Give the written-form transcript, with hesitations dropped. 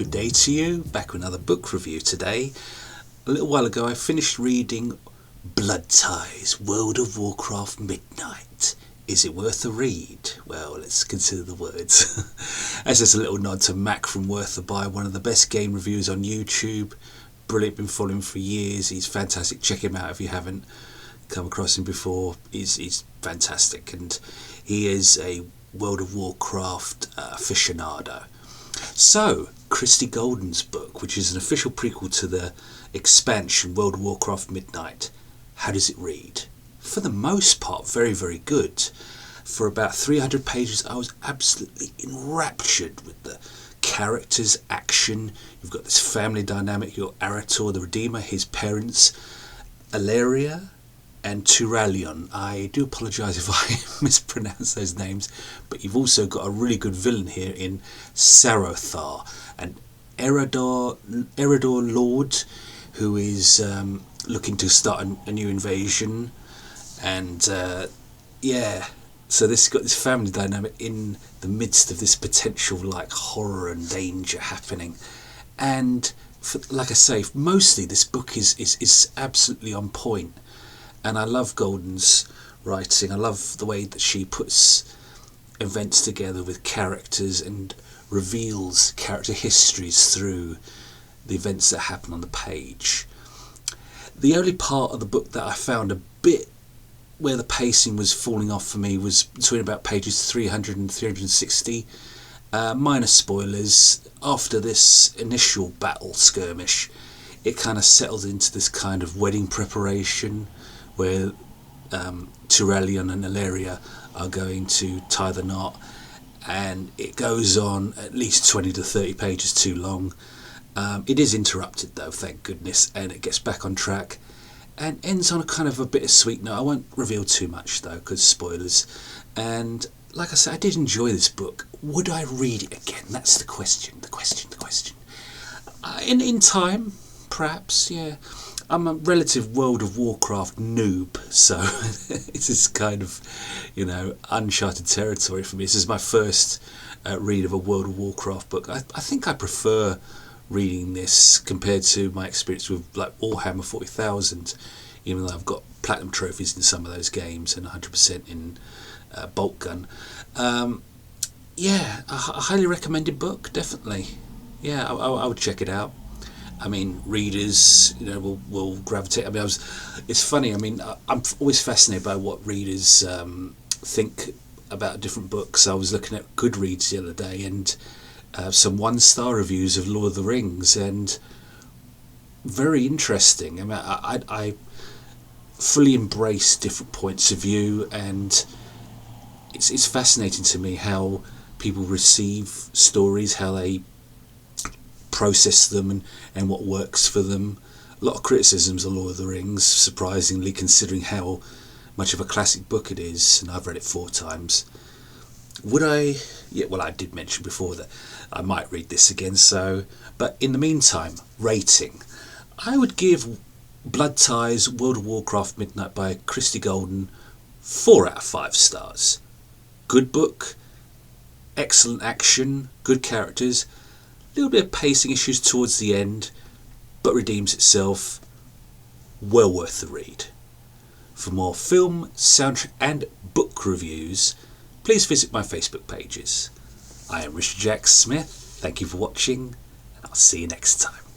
Good day to you, back with another book review today. A little while ago I finished reading Blood Ties, World of Warcraft Midnight. Is it worth a read? Well, let's consider the words. As there's a little nod to Mac from Worth a Buy, one of the best game reviews on YouTube. Brilliant, been following him for years. He's fantastic. Check him out if you haven't come across him before. He's fantastic, and he is a World of Warcraft aficionado. So, Christie Golden's book, which is an official prequel to the expansion World of Warcraft Midnight. How does it read? For the most part, very, very good. For about 300 pages, I was absolutely enraptured with the characters, action. You've got this family dynamic. You've got Arator, the Redeemer, his parents, Alleria, and Turalyon. I do apologise if I mispronounce those names, but you've also got a really good villain here in Sarothar, an Eredor Lord who is looking to start a new invasion, and so this got this family dynamic in the midst of this potential like horror and danger happening. And like I say, mostly this book is absolutely on point. And I love Golden's writing. I love the way that she puts events together with characters and reveals character histories through the events that happen on the page. The only part of the book that I found a bit where the pacing was falling off for me was between about pages 300 and 360. Minor spoilers. After this initial battle skirmish, it kind of settled into this kind of wedding preparation, where Turalyon and Alleria are going to tie the knot, and it goes on at least 20 to 30 pages too long. It is interrupted though, thank goodness, and it gets back on track and ends on a kind of a bittersweet note. I won't reveal too much though, because spoilers. And like I said, I did enjoy this book. Would I read it again? That's the question. In time, perhaps, yeah. I'm a relative World of Warcraft noob, so it's this kind of, uncharted territory for me. This is my first read of a World of Warcraft book. I think I prefer reading this compared to my experience with like Warhammer 40,000, even though I've got platinum trophies in some of those games and 100% in Bolt Gun. A highly recommended book, definitely. Yeah, I would check it out. I mean, readers, will gravitate. I mean, it's funny. I mean, I'm always fascinated by what readers think about different books. I was looking at Goodreads the other day, and some 1-star reviews of Lord of the Rings, and very interesting. I mean, I fully embrace different points of view, and it's fascinating to me how people receive stories, how they process them, and what works for them. A lot of criticisms of Lord of the Rings, surprisingly, considering how much of a classic book it is, and I've read it 4 times. Would I? Yeah, well, I did mention before that I might read this again, but in the meantime, rating. I would give Blood Ties, World of Warcraft Midnight by Christie Golden 4 out of 5 stars. Good book, excellent action, good characters, a little bit of pacing issues towards the end, but redeems itself. Well worth the read. For more film, soundtrack and book reviews, please visit my Facebook pages. I am Richard Jack Smith. Thank you for watching, and I'll see you next time.